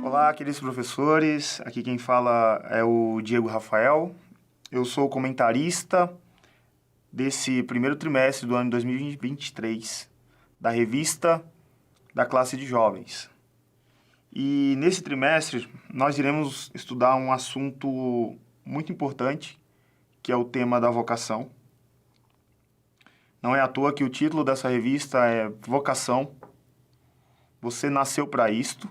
Olá, queridos professores. Aqui quem fala é o Diego Rafael. Eu sou comentarista desse primeiro trimestre do ano 2023 da revista da classe de jovens. E nesse trimestre nós iremos estudar um assunto muito importante, que é o tema da vocação. Não é à toa que o título dessa revista é Vocação. Você nasceu para isto.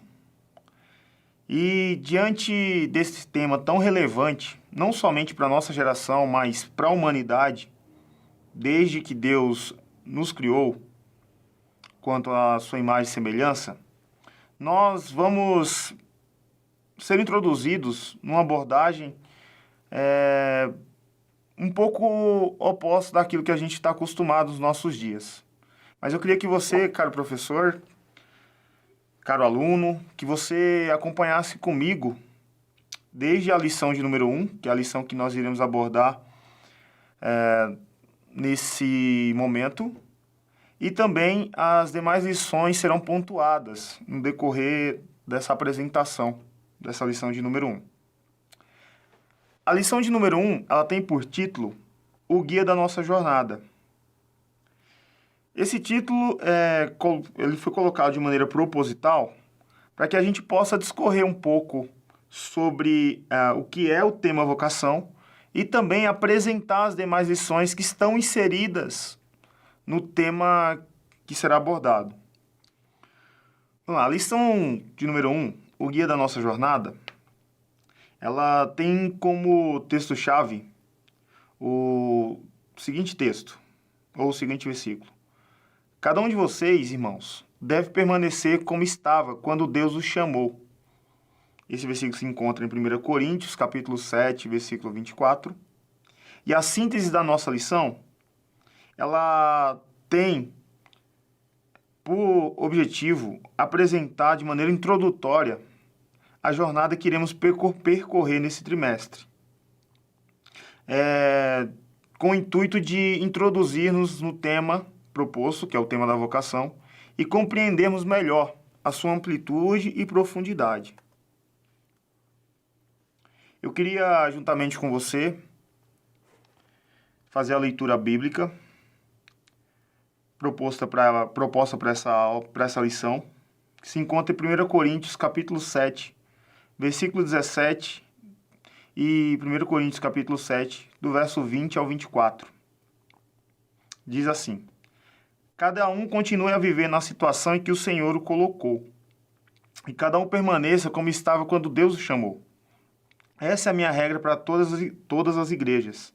E diante desse tema tão relevante, não somente para a nossa geração, mas para a humanidade, desde que Deus nos criou, quanto à sua imagem e semelhança, nós vamos ser introduzidos numa abordagem um pouco oposta daquilo que a gente está acostumado nos nossos dias. Mas eu queria que você, caro professor, caro aluno, que você acompanhasse comigo desde a lição de número 1, que é a lição que nós iremos abordar nesse momento, e também as demais lições serão pontuadas no decorrer dessa apresentação, dessa lição de número 1. A lição de número 1, ela tem por título O Guia da Nossa Jornada. Esse título ele foi colocado de maneira proposital para que a gente possa discorrer um pouco sobre o que é o tema vocação e também apresentar as demais lições que estão inseridas no tema que será abordado. Vamos lá, a lição de número 1, O Guia da Nossa Jornada, ela tem como texto-chave o seguinte texto, ou o seguinte versículo. Cada um de vocês, irmãos, deve permanecer como estava quando Deus os chamou. Esse versículo se encontra em 1 Coríntios, capítulo 7, versículo 24. E a síntese da nossa lição, ela tem por objetivo apresentar de maneira introdutória a jornada que iremos percorrer nesse trimestre. Com o intuito de introduzir-nos no tema proposto, que é o tema da vocação, e compreendermos melhor a sua amplitude e profundidade. Eu queria, juntamente com você, fazer a leitura bíblica proposta para essa lição, que se encontra em 1 Coríntios, capítulo 7, versículo 17, e 1 Coríntios, capítulo 7, do verso 20 ao 24. Diz assim: Cada um continue a viver na situação em que o Senhor o colocou, e cada um permaneça como estava quando Deus o chamou. Essa é a minha regra para todas as igrejas.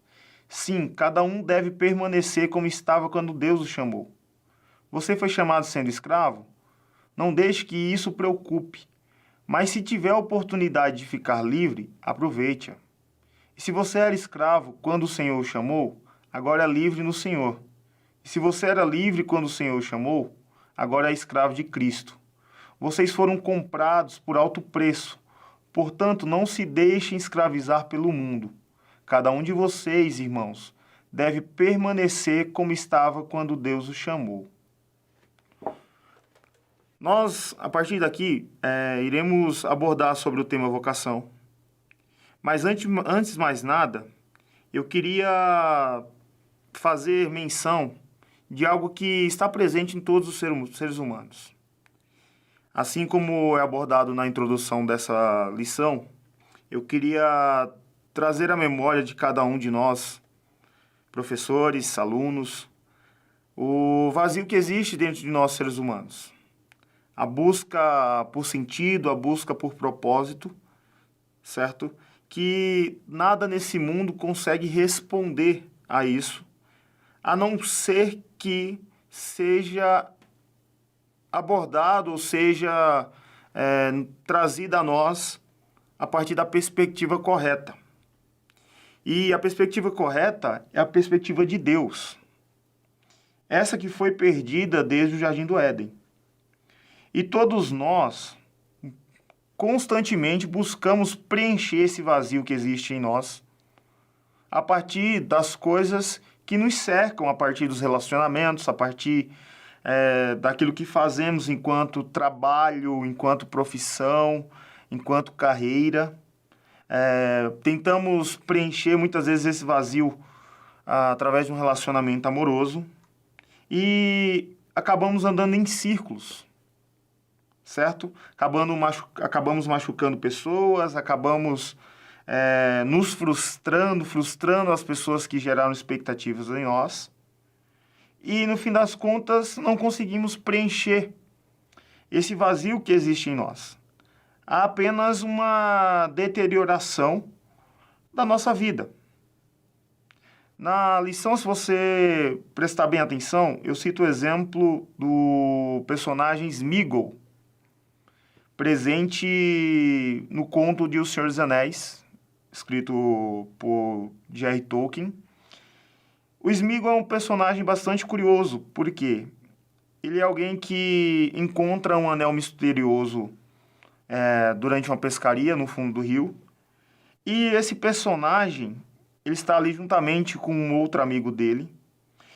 Sim, cada um deve permanecer como estava quando Deus o chamou. Você foi chamado sendo escravo? Não deixe que isso o preocupe, mas se tiver a oportunidade de ficar livre, aproveite-a. E se você era escravo quando o Senhor o chamou, agora é livre no Senhor. E se você era livre quando o Senhor o chamou, agora é escravo de Cristo. Vocês foram comprados por alto preço. Portanto, não se deixem escravizar pelo mundo. Cada um de vocês, irmãos, deve permanecer como estava quando Deus o chamou. Nós, a partir daqui, iremos abordar sobre o tema vocação. Mas antes de mais nada, eu queria fazer menção de algo que está presente em todos os seres humanos. Assim como é abordado na introdução dessa lição, eu queria trazer à memória de cada um de nós, professores, alunos, o vazio que existe dentro de nós, seres humanos. A busca por sentido, a busca por propósito, certo? Que nada nesse mundo consegue responder a isso, a não ser que seja abordado, ou seja, trazida a nós a partir da perspectiva correta. E a perspectiva correta é a perspectiva de Deus. Essa que foi perdida desde o Jardim do Éden. E todos nós constantemente buscamos preencher esse vazio que existe em nós a partir das coisas que nos cercam, a partir dos relacionamentos, a partir daquilo que fazemos enquanto trabalho, enquanto profissão, enquanto carreira. Tentamos preencher muitas vezes esse vazio através de um relacionamento amoroso e acabamos andando em círculos, certo? Acabamos machucando pessoas, acabamos nos frustrando as pessoas que geraram expectativas em nós e, no fim das contas, não conseguimos preencher esse vazio que existe em nós. Há apenas uma deterioração da nossa vida. Na lição, se você prestar bem atenção, eu cito o exemplo do personagem Sméagol, presente no conto de O Senhor dos Anéis, escrito por J.R. Tolkien. O Sméagol é um personagem bastante curioso, porque ele é alguém que encontra um anel misterioso durante uma pescaria no fundo do rio. E esse personagem, ele está ali juntamente com um outro amigo dele.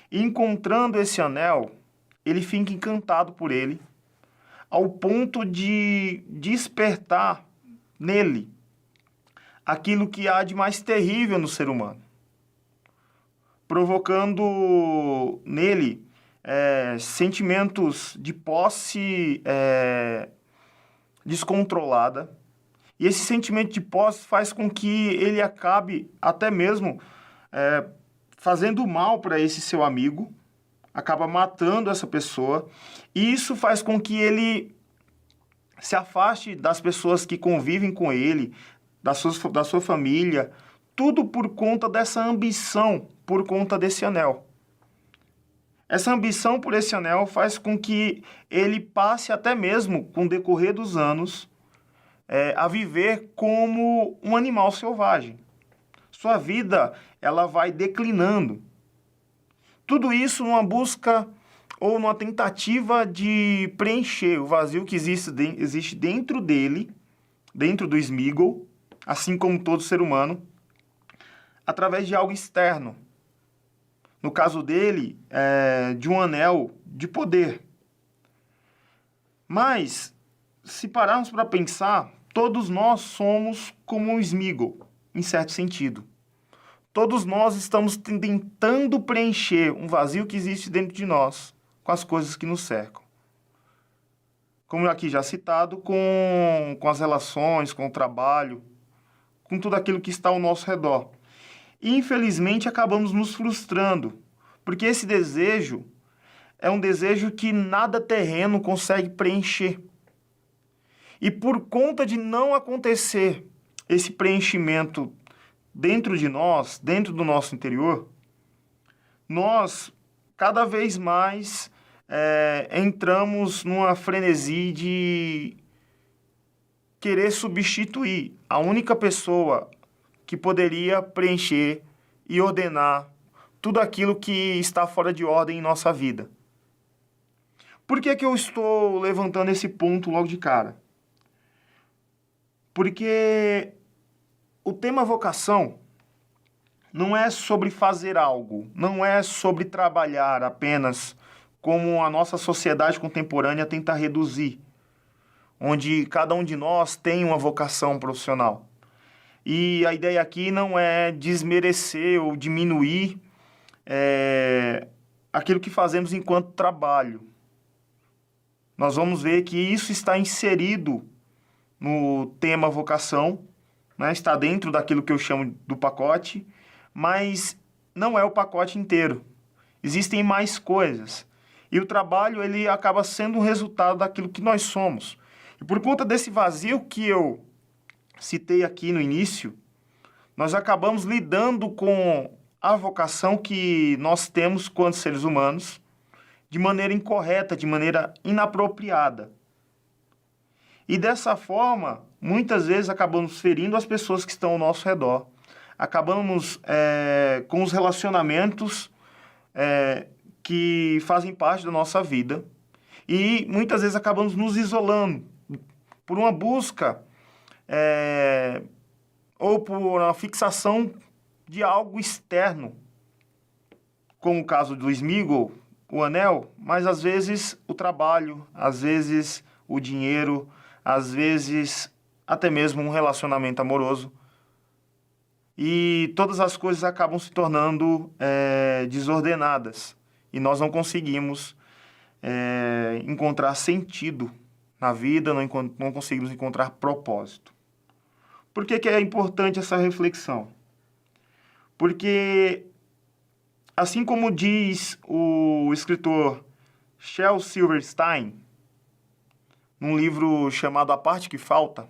E encontrando esse anel, ele fica encantado por ele, ao ponto de despertar nele aquilo que há de mais terrível no ser humano, provocando nele sentimentos de posse descontrolada. E esse sentimento de posse faz com que ele acabe até mesmo fazendo mal para esse seu amigo, acaba matando essa pessoa, e isso faz com que ele se afaste das pessoas que convivem com ele, da sua família, tudo por conta dessa ambição, por conta desse anel. Essa ambição por esse anel faz com que ele passe até mesmo, com o decorrer dos anos, a viver como um animal selvagem. Sua vida, ela vai declinando. Tudo isso numa busca ou numa tentativa de preencher o vazio que existe dentro dele, dentro do Sméagol, assim como todo ser humano, através de algo externo. No caso dele, de um anel de poder. Mas, se pararmos para pensar, todos nós somos como um Sméagol, em certo sentido. Todos nós estamos tentando preencher um vazio que existe dentro de nós, com as coisas que nos cercam. Como aqui já citado, com as relações, com o trabalho, com tudo aquilo que está ao nosso redor. E, infelizmente, acabamos nos frustrando, porque esse desejo é um desejo que nada terreno consegue preencher. E por conta de não acontecer esse preenchimento dentro de nós, dentro do nosso interior, nós cada vez mais entramos numa frenesi de querer substituir a única pessoa que poderia preencher e ordenar tudo aquilo que está fora de ordem em nossa vida. Por que eu estou levantando esse ponto logo de cara? Porque o tema vocação não é sobre fazer algo, não é sobre trabalhar apenas como a nossa sociedade contemporânea tenta reduzir, onde cada um de nós tem uma vocação profissional. E a ideia aqui não é desmerecer ou diminuir aquilo que fazemos enquanto trabalho. Nós vamos ver que isso está inserido no tema vocação, né? Está dentro daquilo que eu chamo do pacote, mas não é o pacote inteiro. Existem mais coisas. E o trabalho, ele acaba sendo um resultado daquilo que nós somos. E por conta desse vazio que eu citei aqui no início, nós acabamos lidando com a vocação que nós temos quanto seres humanos de maneira incorreta, de maneira inapropriada. E dessa forma, muitas vezes acabamos ferindo as pessoas que estão ao nosso redor, acabamos com os relacionamentos que fazem parte da nossa vida e muitas vezes acabamos nos isolando por uma busca ou por uma fixação de algo externo, como o caso do Sméagol, o anel, mas às vezes o trabalho, às vezes o dinheiro, às vezes até mesmo um relacionamento amoroso. E todas as coisas acabam se tornando desordenadas. E nós não conseguimos encontrar sentido na vida, não conseguimos encontrar propósito. Por que é importante essa reflexão? Porque, assim como diz o escritor Shel Silverstein, num livro chamado A Parte que Falta,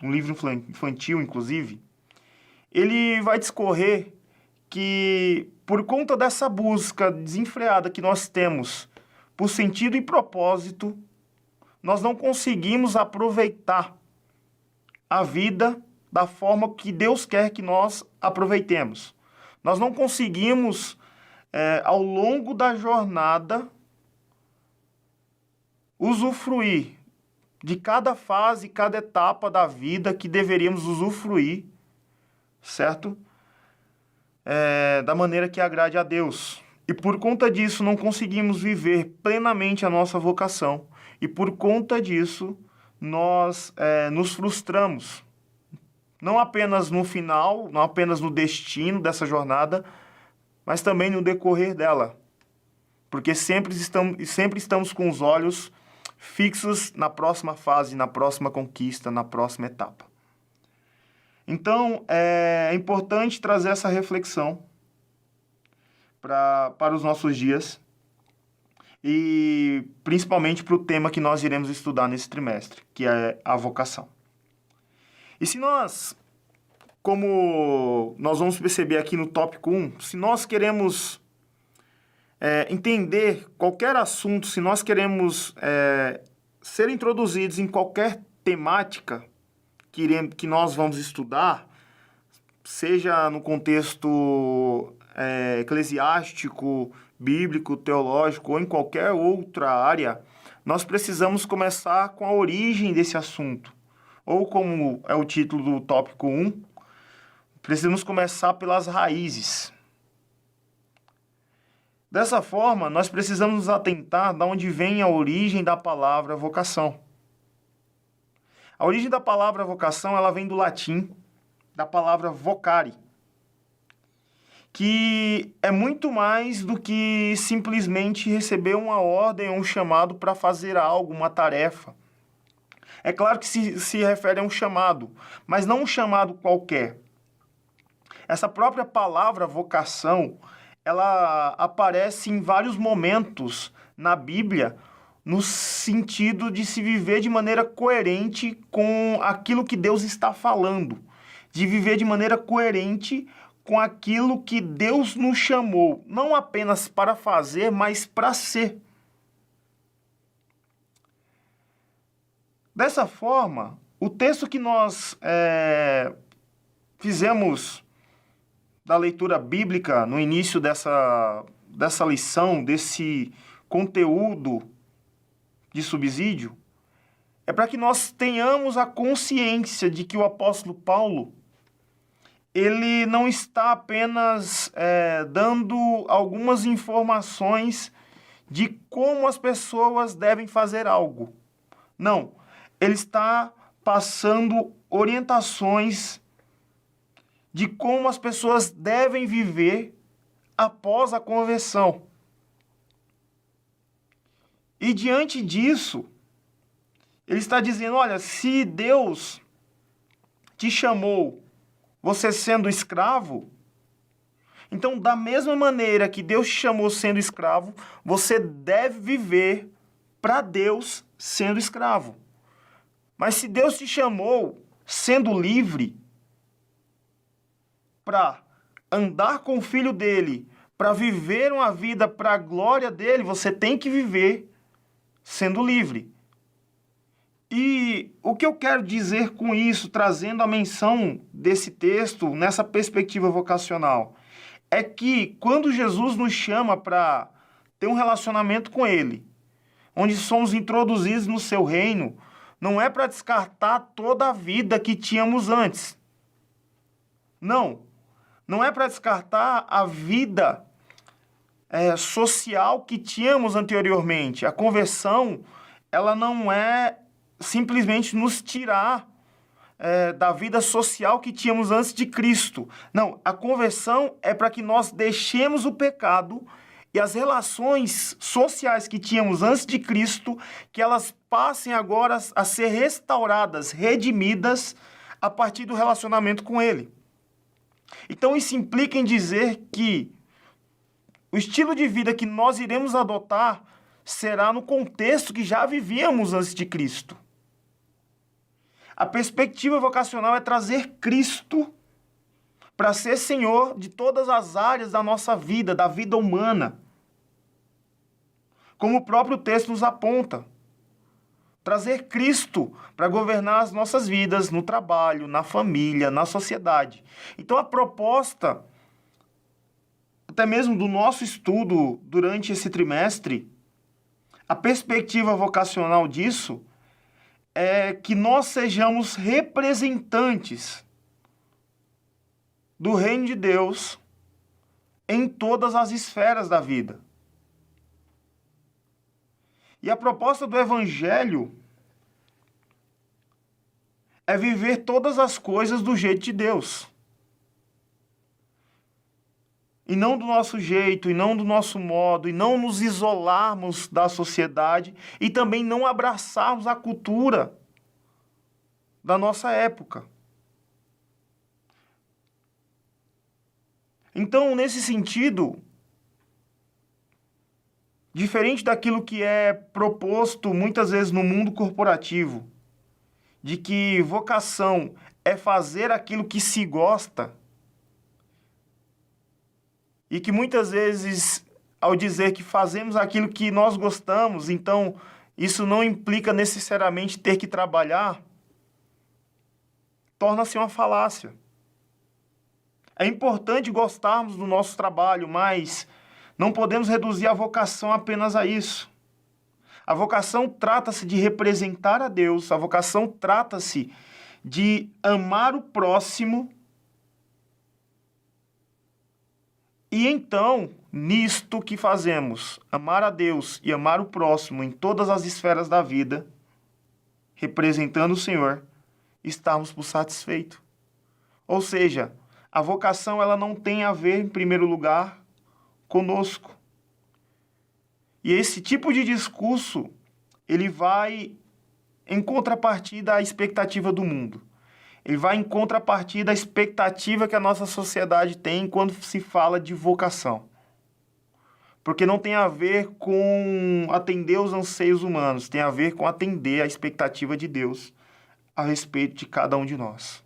um livro infantil, inclusive, ele vai discorrer que, por conta dessa busca desenfreada que nós temos por sentido e propósito, nós não conseguimos aproveitar a vida da forma que Deus quer que nós aproveitemos. Nós não conseguimos, ao longo da jornada, usufruir de cada fase, cada etapa da vida que deveríamos usufruir, certo? Da maneira que agrade a Deus. E por conta disso não conseguimos viver plenamente a nossa vocação. E por conta disso nós nos frustramos. Não apenas no final, não apenas no destino dessa jornada, mas também no decorrer dela. Porque sempre estamos com os olhos fixos na próxima fase, na próxima conquista, na próxima etapa. Então, é importante trazer essa reflexão para os nossos dias e principalmente para o tema que nós iremos estudar nesse trimestre, que é a vocação. E se nós, como nós vamos perceber aqui no tópico 1, se nós queremos entender qualquer assunto, se nós queremos ser introduzidos em qualquer temática que nós vamos estudar, seja no contexto eclesiástico, bíblico, teológico ou em qualquer outra área, nós precisamos começar com a origem desse assunto. Ou como é o título do tópico 1, precisamos começar pelas raízes. Dessa forma, nós precisamos nos atentar de onde vem a origem da palavra vocação. A origem da palavra vocação, ela vem do latim, da palavra vocare, que é muito mais do que simplesmente receber uma ordem ou um chamado para fazer algo, uma tarefa. É claro que se refere a um chamado, mas não um chamado qualquer. Essa própria palavra vocação, ela aparece em vários momentos na Bíblia, no sentido de se viver de maneira coerente com aquilo que Deus está falando, de viver de maneira coerente com aquilo que Deus nos chamou, não apenas para fazer, mas para ser. Dessa forma, o texto que nós fizemos da leitura bíblica no início dessa lição, desse conteúdo de subsídio, é para que nós tenhamos a consciência de que o apóstolo Paulo, ele não está apenas dando algumas informações de como as pessoas devem fazer algo. Não, ele está passando orientações de como as pessoas devem viver após a conversão. E diante disso, ele está dizendo, olha, se Deus te chamou, você sendo escravo, então da mesma maneira que Deus te chamou sendo escravo, você deve viver para Deus sendo escravo. Mas se Deus te chamou sendo livre para andar com o Filho dele, para viver uma vida para a glória dele, você tem que viver sendo livre. E o que eu quero dizer com isso, trazendo a menção desse texto nessa perspectiva vocacional, é que quando Jesus nos chama para ter um relacionamento com ele, onde somos introduzidos no seu reino, não é para descartar toda a vida que tínhamos antes. Não é para descartar a vida social que tínhamos anteriormente. A conversão, ela não é simplesmente nos tirar da vida social que tínhamos antes de Cristo. Não, a conversão é para que nós deixemos o pecado e as relações sociais que tínhamos antes de Cristo, que elas passem agora a ser restauradas, redimidas, a partir do relacionamento com Ele. Então, isso implica em dizer que o estilo de vida que nós iremos adotar será no contexto que já vivíamos antes de Cristo. A perspectiva vocacional é trazer Cristo para ser Senhor de todas as áreas da nossa vida, da vida humana. Como o próprio texto nos aponta. Trazer Cristo para governar as nossas vidas no trabalho, na família, na sociedade. Então a proposta, até mesmo do nosso estudo durante esse trimestre, a perspectiva vocacional disso é que nós sejamos representantes do reino de Deus em todas as esferas da vida. E a proposta do Evangelho é viver todas as coisas do jeito de Deus. E não do nosso jeito, e não do nosso modo, e não nos isolarmos da sociedade, e também não abraçarmos a cultura da nossa época. Então, nesse sentido, diferente daquilo que é proposto muitas vezes no mundo corporativo, de que vocação é fazer aquilo que se gosta, e que muitas vezes, ao dizer que fazemos aquilo que nós gostamos, então isso não implica necessariamente ter que trabalhar, torna-se uma falácia. É importante gostarmos do nosso trabalho, mas não podemos reduzir a vocação apenas a isso. A vocação trata-se de representar a Deus, a vocação trata-se de amar o próximo. E então, nisto que fazemos, amar a Deus e amar o próximo em todas as esferas da vida, representando o Senhor, estarmos por satisfeito. Ou seja, a vocação ela não tem a ver, em primeiro lugar, conosco. E esse tipo de discurso, ele vai em contrapartida à expectativa do mundo. Ele vai em contrapartida à expectativa que a nossa sociedade tem quando se fala de vocação. Porque não tem a ver com atender os anseios humanos, tem a ver com atender a expectativa de Deus a respeito de cada um de nós.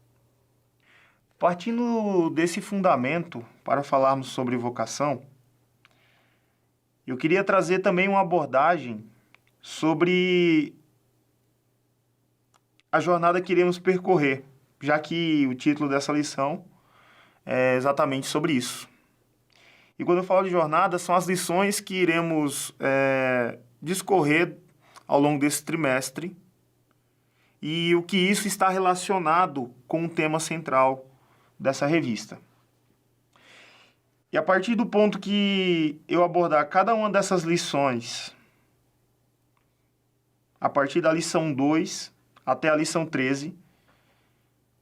Partindo desse fundamento, para falarmos sobre vocação, eu queria trazer também uma abordagem sobre a jornada que iremos percorrer, já que o título dessa lição é exatamente sobre isso. E quando eu falo de jornada, são as lições que iremos discorrer ao longo desse trimestre e o que isso está relacionado com o tema central dessa revista. E a partir do ponto que eu abordar cada uma dessas lições, a partir da lição 2 até a lição 13,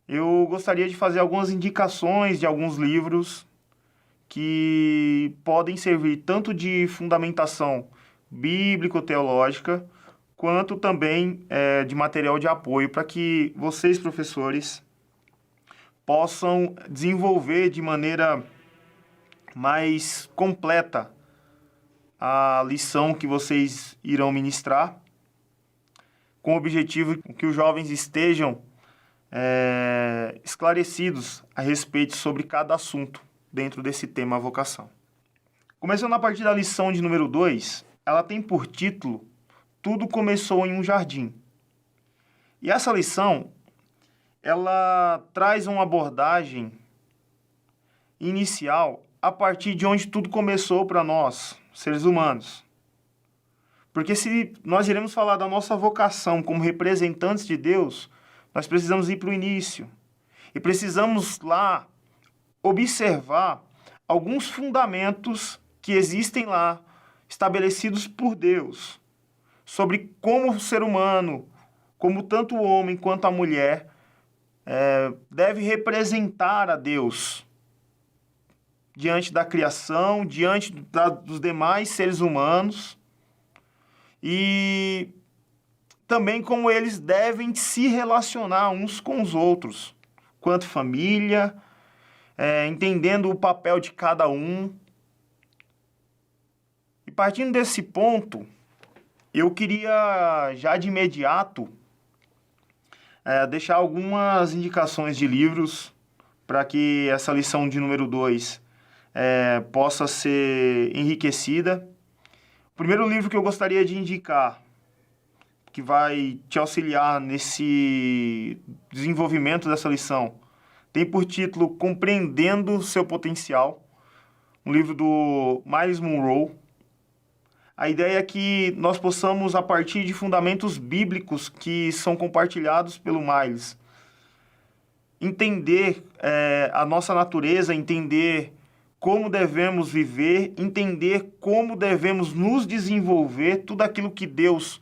eu gostaria de fazer algumas indicações de alguns livros que podem servir tanto de fundamentação bíblico-teológica, quanto também de material de apoio para que vocês, professores, possam desenvolver de maneira mais completa a lição que vocês irão ministrar, com o objetivo que os jovens estejam esclarecidos a respeito sobre cada assunto dentro desse tema vocação. Começando a partir da lição de número 2, ela tem por título Tudo Começou em um Jardim. E essa lição, ela traz uma abordagem inicial a partir de onde tudo começou para nós, seres humanos. Porque se nós iremos falar da nossa vocação como representantes de Deus, nós precisamos ir para o início. E precisamos lá observar alguns fundamentos que existem lá, estabelecidos por Deus, sobre como o ser humano, como tanto o homem quanto a mulher, deve representar a Deus diante da criação, diante dos demais seres humanos, e também como eles devem se relacionar uns com os outros, quanto família, entendendo o papel de cada um. E partindo desse ponto, eu queria já de imediato deixar algumas indicações de livros para que essa lição de número 2 possa ser enriquecida. O primeiro livro que eu gostaria de indicar, que vai te auxiliar nesse desenvolvimento dessa lição, tem por título Compreendendo Seu Potencial, um livro do Myles Munroe. A ideia é que nós possamos, a partir de fundamentos bíblicos que são compartilhados pelo Myles, entender a nossa natureza, entender como devemos viver, entender como devemos nos desenvolver, tudo aquilo que Deus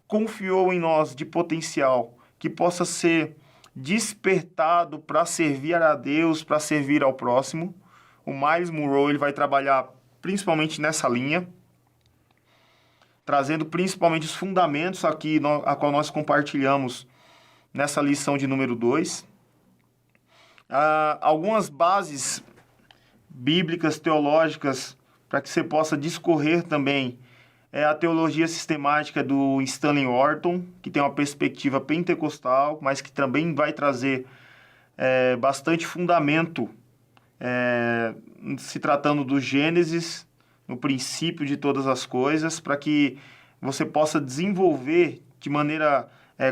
confiou em nós de potencial, que possa ser despertado para servir a Deus, para servir ao próximo. O Myles Munroe ele vai trabalhar principalmente nessa linha, trazendo principalmente os fundamentos aqui, a qual nós compartilhamos nessa lição de número 2. Algumas bases bíblicas, teológicas, para que você possa discorrer também, a teologia sistemática do Stanley Orton, que tem uma perspectiva pentecostal, mas que também vai trazer bastante fundamento, se tratando do Gênesis, no princípio de todas as coisas, para que você possa desenvolver de maneira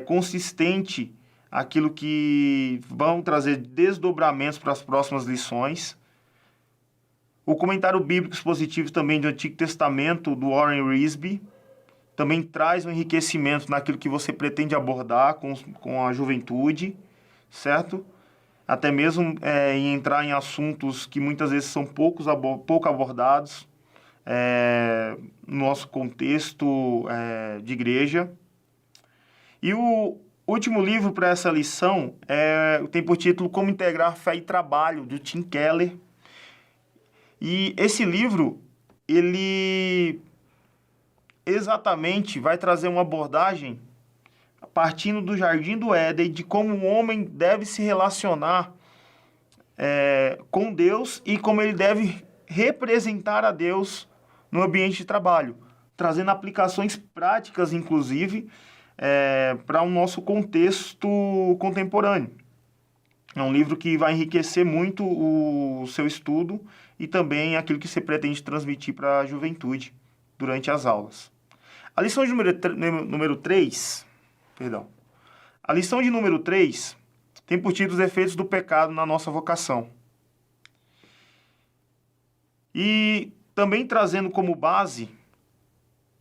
consistente aquilo que vão trazer desdobramentos para as próximas lições. O comentário bíblico expositivo também do Antigo Testamento, do Warren Wiersbe, também traz um enriquecimento naquilo que você pretende abordar com a juventude, certo? Até mesmo em entrar em assuntos que muitas vezes são pouco abordados no nosso contexto de igreja. E o último livro para essa lição tem por título Como Integrar Fé e Trabalho, do Tim Keller. E esse livro, ele exatamente vai trazer uma abordagem partindo do Jardim do Éden, de como o homem deve se relacionar com Deus e como ele deve representar a Deus no ambiente de trabalho, trazendo aplicações práticas, inclusive, para o nosso contexto contemporâneo. É um livro que vai enriquecer muito o seu estudo e também aquilo que você pretende transmitir para a juventude durante as aulas. A lição de número 3, a lição de número 3 tem por título os efeitos do pecado na nossa vocação. E também trazendo como base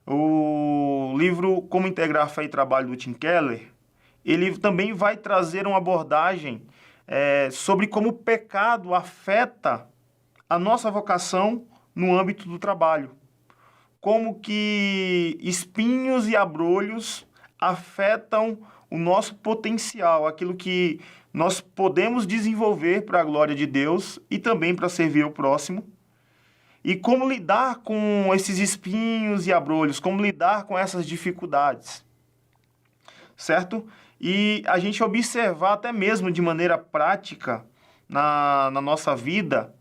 o livro Como Integrar Fé e Trabalho, do Tim Keller, ele também vai trazer uma abordagem sobre como o pecado afeta a nossa vocação no âmbito do trabalho. Como que espinhos e abrolhos afetam o nosso potencial, aquilo que nós podemos desenvolver para a glória de Deus e também para servir ao próximo. E como lidar com esses espinhos e abrolhos, como lidar com essas dificuldades, certo? E a gente observar até mesmo de maneira prática na nossa vida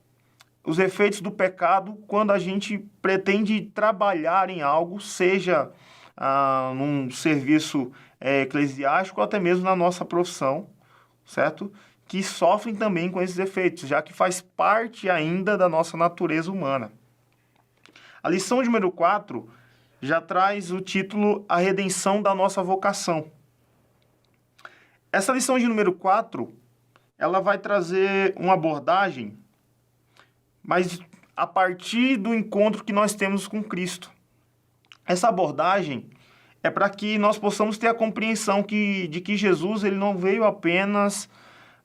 os efeitos do pecado quando a gente pretende trabalhar em algo, seja num serviço eclesiástico ou até mesmo na nossa profissão, certo? Que sofrem também com esses efeitos, já que faz parte ainda da nossa natureza humana. A lição número 4 já traz o título A Redenção da Nossa Vocação. Essa lição de número 4, ela vai trazer uma abordagem, mas a partir do encontro que nós temos com Cristo. Essa abordagem é para que nós possamos ter a compreensão de que Jesus ele não veio apenas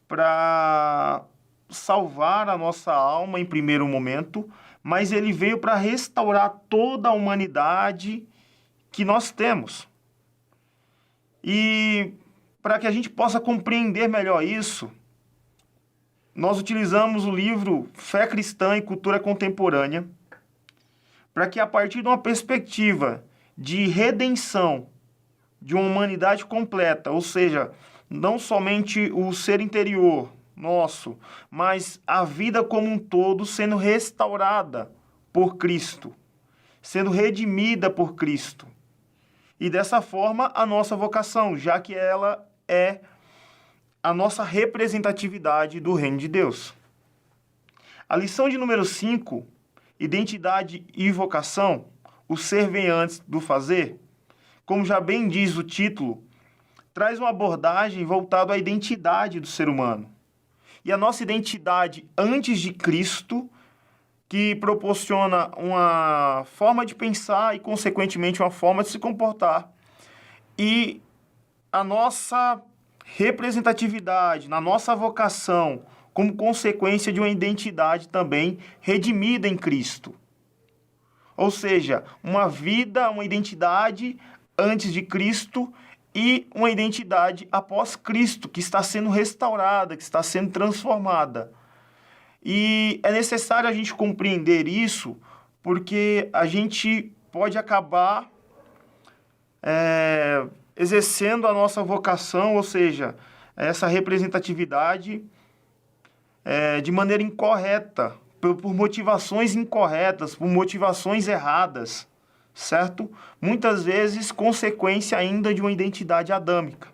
para salvar a nossa alma em primeiro momento, mas ele veio para restaurar toda a humanidade que nós temos. E Para que a gente possa compreender melhor isso, nós utilizamos o livro Fé Cristã e Cultura Contemporânea, para que a partir de uma perspectiva de redenção de uma humanidade completa, ou seja, não somente o ser interior nosso, mas a vida como um todo sendo restaurada por Cristo, sendo redimida por Cristo. E dessa forma a nossa vocação, já que ela é a nossa representatividade do reino de Deus. A lição de número 5, identidade e vocação, o ser vem antes do fazer, como já bem diz o título, traz uma abordagem voltada à identidade do ser humano. E a nossa identidade antes de Cristo, que proporciona uma forma de pensar e, consequentemente, uma forma de se comportar. E a nossa representatividade, na nossa vocação, como consequência de uma identidade também redimida em Cristo. Ou seja, uma vida, uma identidade antes de Cristo e uma identidade após Cristo, que está sendo restaurada, que está sendo transformada. E é necessário a gente compreender isso, porque a gente pode acabar exercendo a nossa vocação, ou seja, essa representatividade de maneira incorreta, por motivações incorretas, por motivações erradas, certo? Muitas vezes consequência ainda de uma identidade adâmica.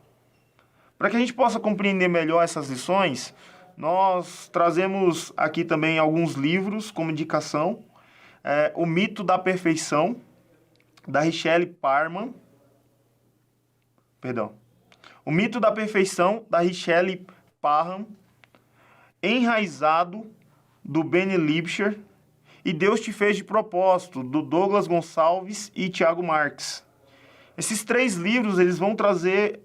Para que a gente possa compreender melhor essas lições, nós trazemos aqui também alguns livros como indicação. O Mito da Perfeição, da Richelle Parham. O Mito da Perfeição, da Richelle Parham. Enraizado, do Benny Lipscher. E Deus Te Fez de Propósito, do Douglas Gonçalves e Tiago Marques. Esses 3 livros eles vão trazer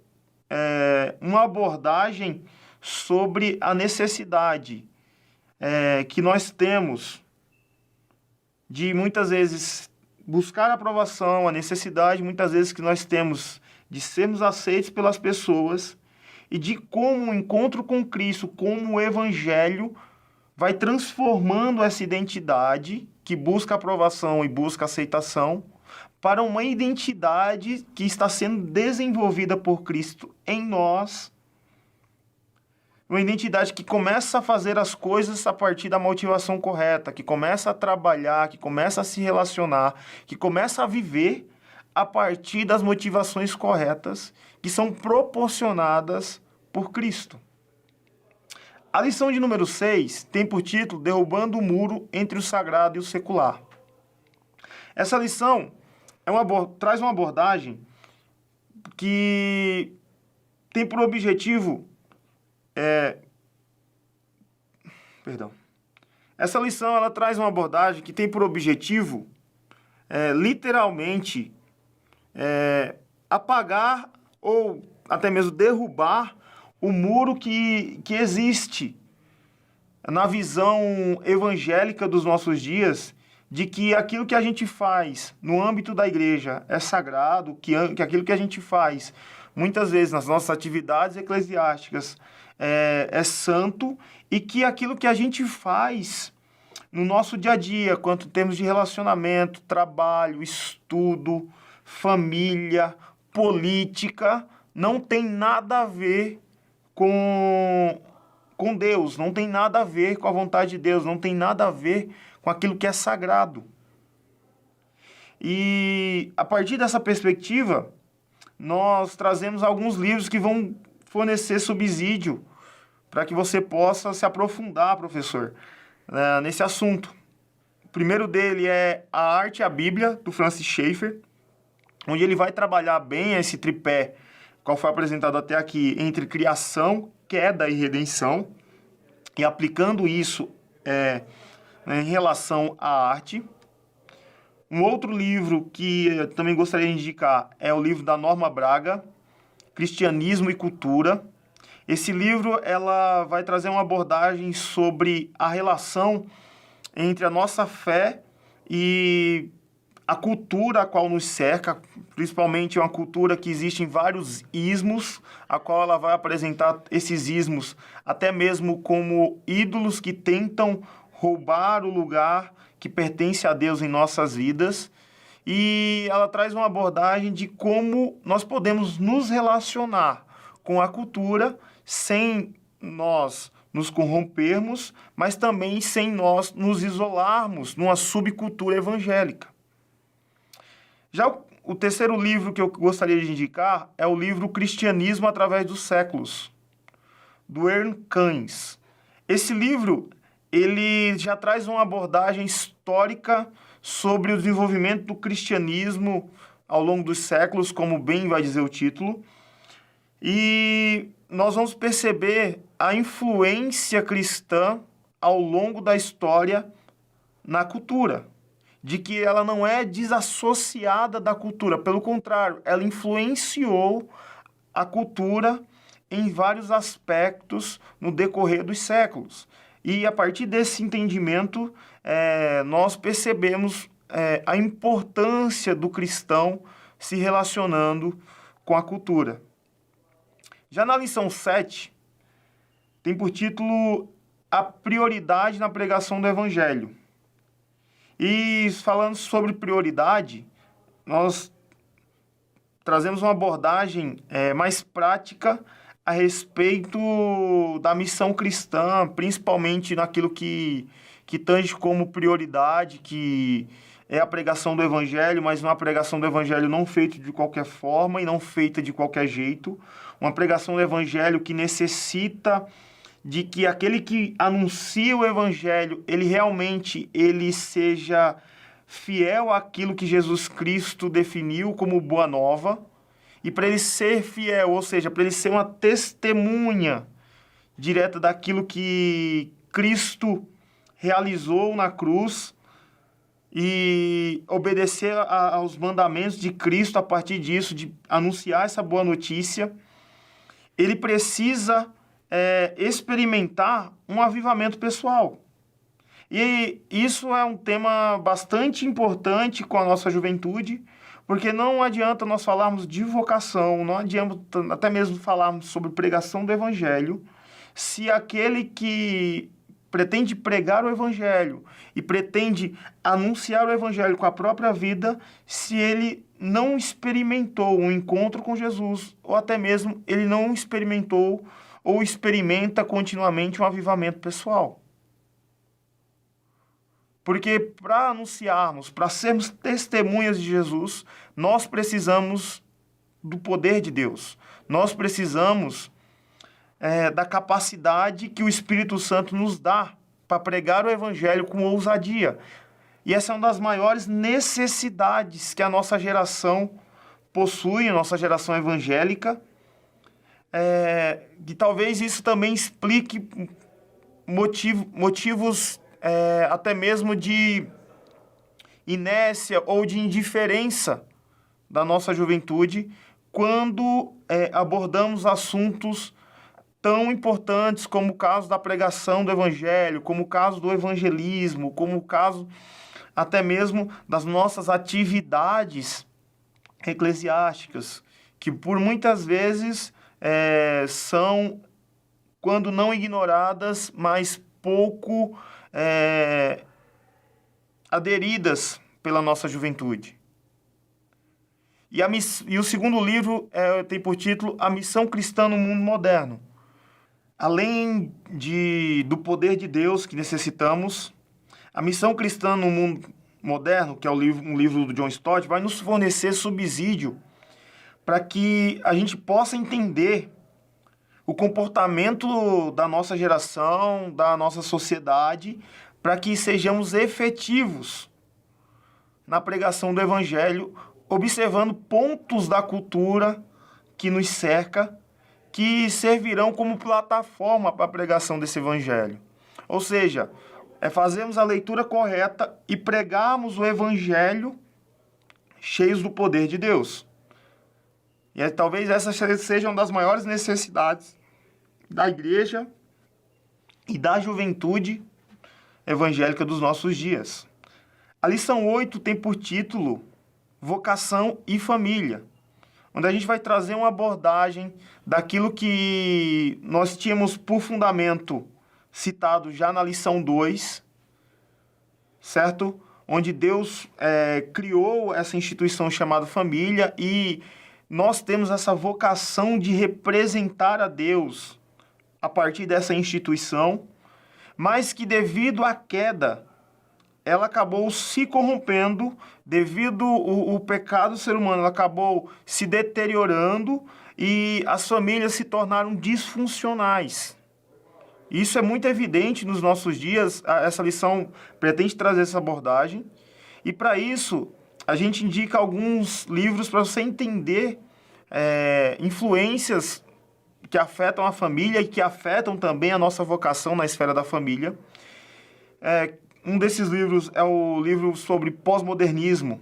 uma abordagem sobre a necessidade que nós temos de, muitas vezes, buscar aprovação, a necessidade, muitas vezes, que nós temos de sermos aceitos pelas pessoas e de como o encontro com Cristo, como o Evangelho vai transformando essa identidade que busca aprovação e busca aceitação para uma identidade que está sendo desenvolvida por Cristo em nós. Uma identidade que começa a fazer as coisas a partir da motivação correta, que começa a trabalhar, que começa a se relacionar, que começa a viver a partir das motivações corretas que são proporcionadas por Cristo. A lição de número 6 tem por título Derrubando o Muro entre o Sagrado e o Secular. Essa lição traz uma abordagem que tem por objetivo... Essa lição ela traz uma abordagem que tem por objetivo, literalmente, apagar ou até mesmo derrubar o muro que existe na visão evangélica dos nossos dias, de que aquilo que a gente faz no âmbito da igreja é sagrado, que aquilo que a gente faz, muitas vezes, nas nossas atividades eclesiásticas, é santo, e que aquilo que a gente faz no nosso dia a dia, quanto termos de relacionamento, trabalho, estudo, família, política, não tem nada a ver com Deus, não tem nada a ver com a vontade de Deus, não tem nada a ver com aquilo que é sagrado. E a partir dessa perspectiva, nós trazemos alguns livros que vão fornecer subsídio para que você possa se aprofundar, professor, nesse assunto. O primeiro dele é A Arte e a Bíblia, do Francis Schaeffer, onde ele vai trabalhar bem esse tripé, qual foi apresentado até aqui, entre criação, queda e redenção, e aplicando isso em relação à arte. Um outro livro que eu também gostaria de indicar é o livro da Norma Braga, Cristianismo e Cultura. Esse livro ela vai trazer uma abordagem sobre a relação entre a nossa fé e a cultura a qual nos cerca, principalmente uma cultura que existe em vários ismos, a qual ela vai apresentar esses ismos até mesmo como ídolos que tentam roubar o lugar que pertence a Deus em nossas vidas. E ela traz uma abordagem de como nós podemos nos relacionar com a cultura sem nós nos corrompermos, mas também sem nós nos isolarmos numa subcultura evangélica. Já o terceiro livro que eu gostaria de indicar é o livro Cristianismo através dos séculos, do Ern Keynes. Esse livro, ele já traz uma abordagem histórica sobre o desenvolvimento do cristianismo ao longo dos séculos, como bem vai dizer o título, e nós vamos perceber a influência cristã ao longo da história na cultura, de que ela não é desassociada da cultura, pelo contrário, ela influenciou a cultura em vários aspectos no decorrer dos séculos. E a partir desse entendimento, nós percebemos a importância do cristão se relacionando com a cultura. Já na lição 7, tem por título A Prioridade na Pregação do Evangelho. E falando sobre prioridade, nós trazemos uma abordagem mais prática a respeito da missão cristã, principalmente naquilo que tange como prioridade, que é a pregação do Evangelho, mas uma pregação do Evangelho não feita de qualquer forma e não feita de qualquer jeito. Uma pregação do Evangelho que necessita de que aquele que anuncia o Evangelho, ele seja fiel àquilo que Jesus Cristo definiu como boa nova. E para ele ser fiel, ou seja, para ele ser uma testemunha direta daquilo que Cristo realizou na cruz e obedecer aos mandamentos de Cristo a partir disso, de anunciar essa boa notícia, ele precisa experimentar um avivamento pessoal. E isso é um tema bastante importante com a nossa juventude, porque não adianta nós falarmos de vocação, não adianta até mesmo falarmos sobre pregação do Evangelho, se aquele que pretende pregar o Evangelho e pretende anunciar o Evangelho com a própria vida, se ele não experimentou um encontro com Jesus, ou até mesmo ele não experimentou ou experimenta continuamente um avivamento pessoal. Porque para anunciarmos, para sermos testemunhas de Jesus, nós precisamos do poder de Deus. Nós precisamos da capacidade que o Espírito Santo nos dá para pregar o Evangelho com ousadia. E essa é uma das maiores necessidades que a nossa geração possui, a nossa geração evangélica, que talvez isso também explique motivos até mesmo de inércia ou de indiferença da nossa juventude quando abordamos assuntos tão importantes como o caso da pregação do Evangelho, como o caso do evangelismo, como o caso até mesmo das nossas atividades eclesiásticas, que por muitas vezes são, quando não ignoradas, mas pouco aderidas pela nossa juventude. E o segundo livro tem por título A Missão Cristã no Mundo Moderno. Além do poder de Deus que necessitamos, a missão cristã no mundo moderno, que é um livro do John Stott, vai nos fornecer subsídio para que a gente possa entender o comportamento da nossa geração, da nossa sociedade, para que sejamos efetivos na pregação do Evangelho, observando pontos da cultura que nos cerca, que servirão como plataforma para a pregação desse Evangelho. Ou seja, fazermos a leitura correta e pregarmos o Evangelho cheios do poder de Deus. E talvez essas sejam das maiores necessidades da igreja e da juventude evangélica dos nossos dias. A lição 8 tem por título Vocação e Família, onde a gente vai trazer uma abordagem daquilo que nós tínhamos por fundamento citado já na lição 2, certo? Onde Deus criou essa instituição chamada família e nós temos essa vocação de representar a Deus a partir dessa instituição, mas que devido à queda, ela acabou se corrompendo, devido ao pecado do ser humano, ela acabou se deteriorando e as famílias se tornaram disfuncionais. Isso é muito evidente nos nossos dias, essa lição pretende trazer essa abordagem, e para isso a gente indica alguns livros para você entender influências que afetam a família e que afetam também a nossa vocação na esfera da família. Um desses livros é o livro sobre pós-modernismo,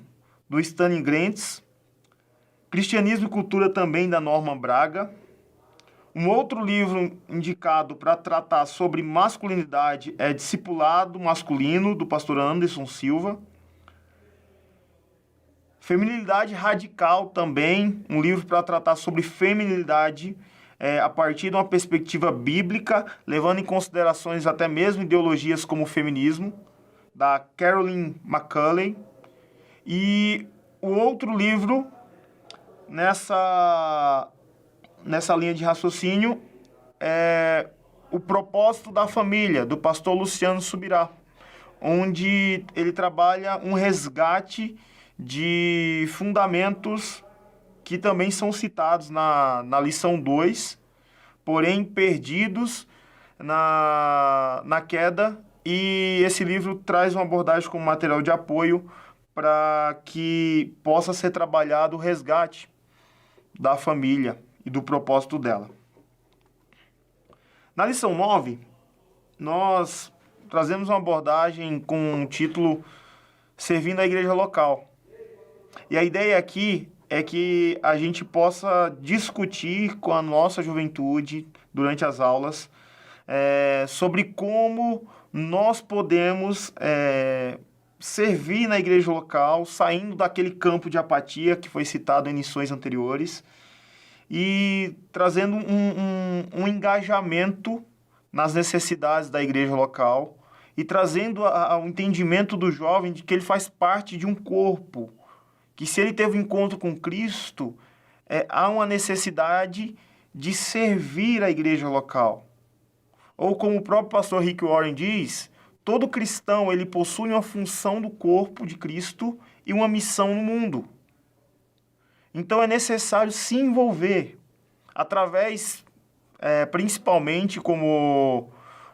do Stanley Grenz, Cristianismo e Cultura também, da Norma Braga. Um outro livro indicado para tratar sobre masculinidade é Discipulado Masculino, do pastor Anderson Silva. Feminilidade Radical também, um livro para tratar sobre feminilidade a partir de uma perspectiva bíblica, levando em considerações até mesmo ideologias como o feminismo, da Carolyn McCulley. E o outro livro nessa linha de raciocínio é O Propósito da Família, do pastor Luciano Subirá, onde ele trabalha um resgate de fundamentos que também são citados na lição 2, porém perdidos na queda, e esse livro traz uma abordagem como material de apoio para que possa ser trabalhado o resgate da família e do propósito dela. Na lição 9, nós trazemos uma abordagem com o título Servindo a Igreja Local. E a ideia aqui é que a gente possa discutir com a nossa juventude durante as aulas sobre como nós podemos servir na igreja local, saindo daquele campo de apatia que foi citado em lições anteriores e trazendo um engajamento nas necessidades da igreja local e trazendo ao entendimento do jovem de que ele faz parte de um corpo, que se ele teve um encontro com Cristo, há uma necessidade de servir a igreja local. Ou como o próprio pastor Rick Warren diz, todo cristão ele possui uma função do corpo de Cristo e uma missão no mundo. Então é necessário se envolver através, principalmente como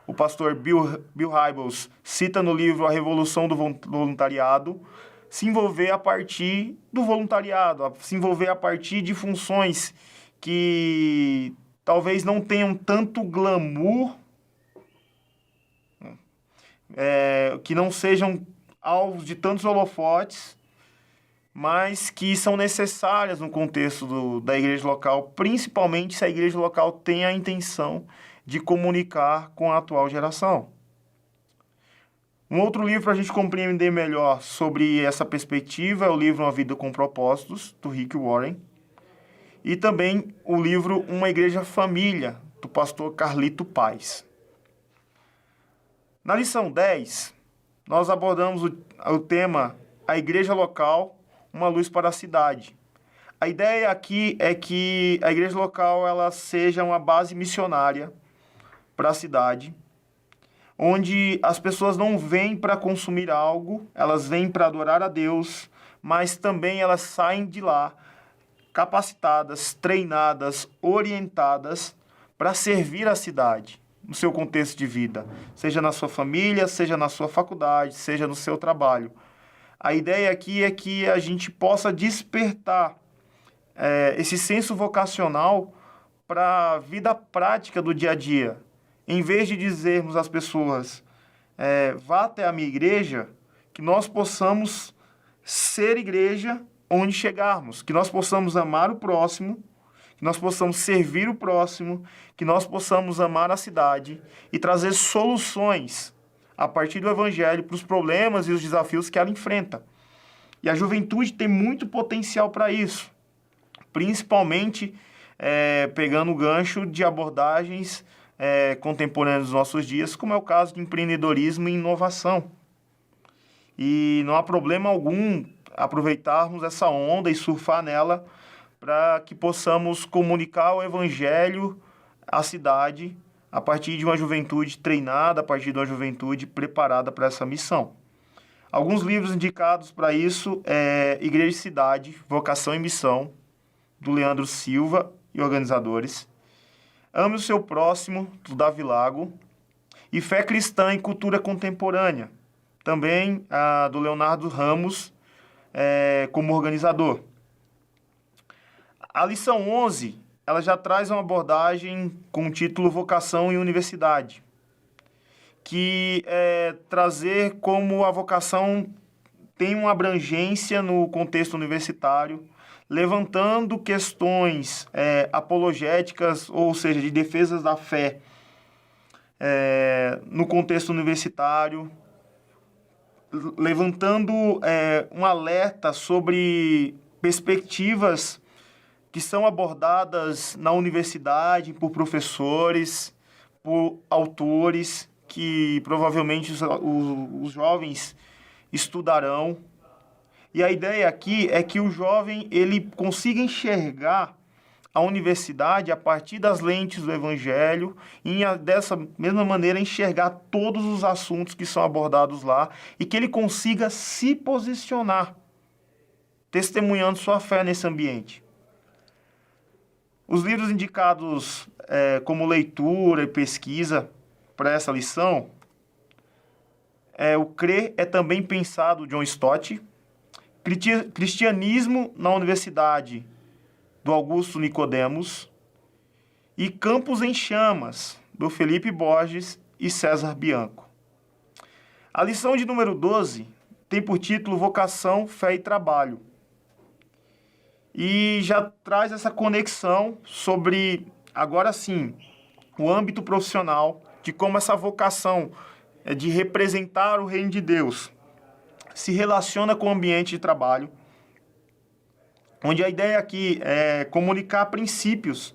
o pastor Bill Hybels cita no livro A Revolução do Voluntariado, se envolver a partir do voluntariado, se envolver a partir de funções que talvez não tenham tanto glamour, que não sejam alvos de tantos holofotes, mas que são necessárias no contexto da igreja local, principalmente se a igreja local tem a intenção de comunicar com a atual geração. Um outro livro para a gente compreender melhor sobre essa perspectiva é o livro Uma Vida com Propósitos, do Rick Warren, e também o livro Uma Igreja Família, do pastor Carlito Paz. Na lição 10, nós abordamos o tema A Igreja Local, uma luz para a cidade. A ideia aqui é que a igreja local ela seja uma base missionária para a cidade, onde as pessoas não vêm para consumir algo, elas vêm para adorar a Deus, mas também elas saem de lá capacitadas, treinadas, orientadas para servir a cidade, no seu contexto de vida, seja na sua família, seja na sua faculdade, seja no seu trabalho. A ideia aqui é que a gente possa despertar esse senso vocacional para a vida prática do dia a dia. Em vez de dizermos às pessoas, vá até a minha igreja, que nós possamos ser igreja onde chegarmos, que nós possamos amar o próximo, que nós possamos servir o próximo, que nós possamos amar a cidade e trazer soluções a partir do Evangelho para os problemas e os desafios que ela enfrenta. E a juventude tem muito potencial para isso, principalmente pegando o gancho de abordagens contemporâneas dos nossos dias, como é o caso de empreendedorismo e inovação. E não há problema algum aproveitarmos essa onda e surfar nela para que possamos comunicar o Evangelho à cidade a partir de uma juventude treinada, a partir de uma juventude preparada para essa missão. Alguns livros indicados para isso é Igreja e Cidade, Vocação e Missão, do Leandro Silva e organizadores. Ame o Seu Próximo, do Davi Lago. E Fé Cristã e Cultura Contemporânea, também do Leonardo Ramos, como organizador. A lição 11, ela já traz uma abordagem com o título Vocação e Universidade, que é trazer como a vocação tem uma abrangência no contexto universitário, levantando questões apologéticas, ou seja, de defesas da fé no contexto universitário, levantando um alerta sobre perspectivas que são abordadas na universidade por professores, por autores que provavelmente os jovens estudarão. E a ideia aqui é que o jovem ele consiga enxergar a universidade a partir das lentes do Evangelho e dessa mesma maneira enxergar todos os assuntos que são abordados lá e que ele consiga se posicionar, testemunhando sua fé nesse ambiente. Os livros indicados como leitura e pesquisa para essa lição O Crer é Também Pensado, John Stott, Cristianismo na Universidade, do Augusto Nicodemos, e Campos em Chamas, do Felipe Borges e César Bianco. A lição de número 12 tem por título Vocação, Fé e Trabalho. E já traz essa conexão sobre, agora sim, o âmbito profissional, de como essa vocação de representar o reino de Deus se relaciona com o ambiente de trabalho, onde a ideia aqui é comunicar princípios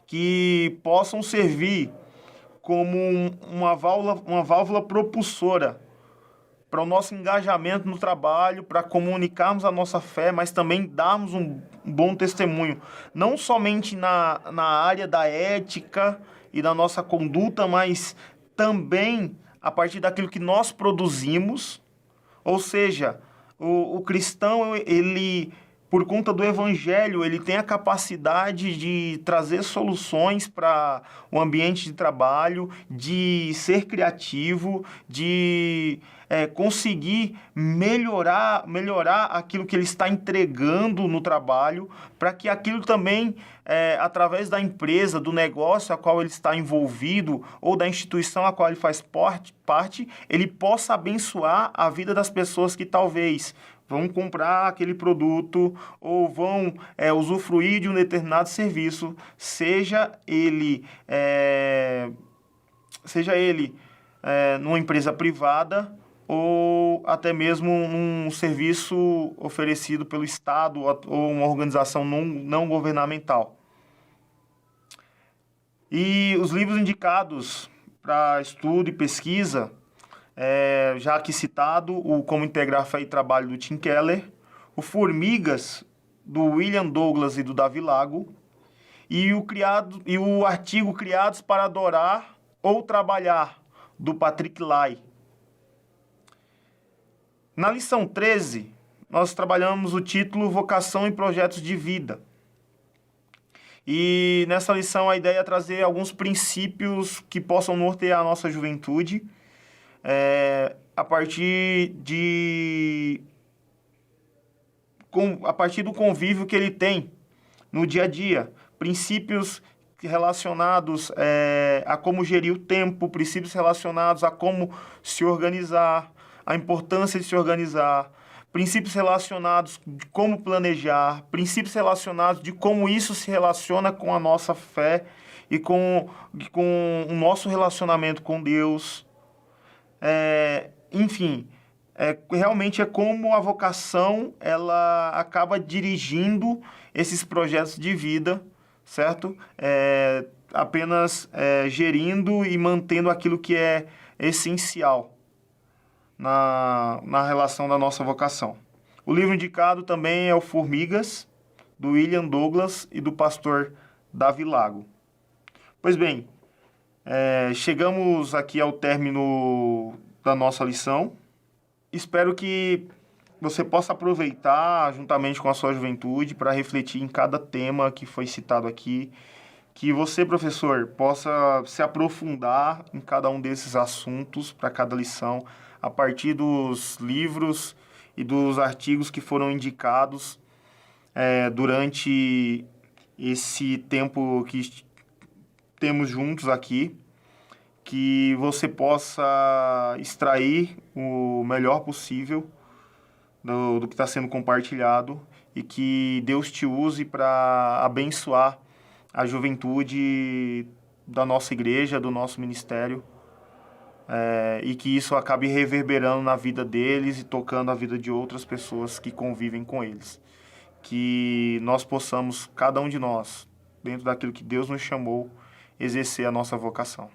que possam servir como uma válvula propulsora para o nosso engajamento no trabalho, para comunicarmos a nossa fé, mas também darmos um bom testemunho, não somente na área da ética e da nossa conduta, mas também a partir daquilo que nós produzimos. Ou seja, o cristão, ele, por conta do Evangelho, ele tem a capacidade de trazer soluções para o ambiente de trabalho, de ser criativo, de conseguir melhorar aquilo que ele está entregando no trabalho, para que aquilo também, através da empresa, do negócio a qual ele está envolvido, ou da instituição a qual ele faz parte, ele possa abençoar a vida das pessoas que talvez vão comprar aquele produto ou vão usufruir de um determinado serviço, seja ele numa empresa privada ou até mesmo um serviço oferecido pelo Estado ou uma organização não governamental. E os livros indicados para estudo e pesquisa, já aqui citado, o Como Integrar Fé e Trabalho, do Tim Keller, o Formigas, do William Douglas e do Davi Lago, e o artigo Criados para Adorar ou Trabalhar, do Patrick Lai. Na lição 13, nós trabalhamos o título Vocação e Projetos de Vida. E nessa lição a ideia é trazer alguns princípios que possam nortear a nossa juventude, a partir do convívio que ele tem no dia a dia. Princípios relacionados a como gerir o tempo, princípios relacionados a como se organizar, a importância de se organizar, princípios relacionados de como planejar, princípios relacionados de como isso se relaciona com a nossa fé e com o nosso relacionamento com Deus. Enfim, realmente é como a vocação ela acaba dirigindo esses projetos de vida, certo? Apenas gerindo e mantendo aquilo que é essencial na relação da nossa vocação. O livro indicado também é o Formigas, do William Douglas e do pastor Davi Lago. Pois bem, chegamos aqui ao término da nossa lição. Espero que você possa aproveitar, juntamente com a sua juventude, para refletir em cada tema que foi citado aqui. Que você, professor, possa se aprofundar em cada um desses assuntos para cada lição, a partir dos livros e dos artigos que foram indicados durante esse tempo que temos juntos aqui, que você possa extrair o melhor possível do que está sendo compartilhado e que Deus te use para abençoar a juventude da nossa igreja, do nosso ministério, e que isso acabe reverberando na vida deles e tocando a vida de outras pessoas que convivem com eles. Que nós possamos, cada um de nós, dentro daquilo que Deus nos chamou, exercer a nossa vocação.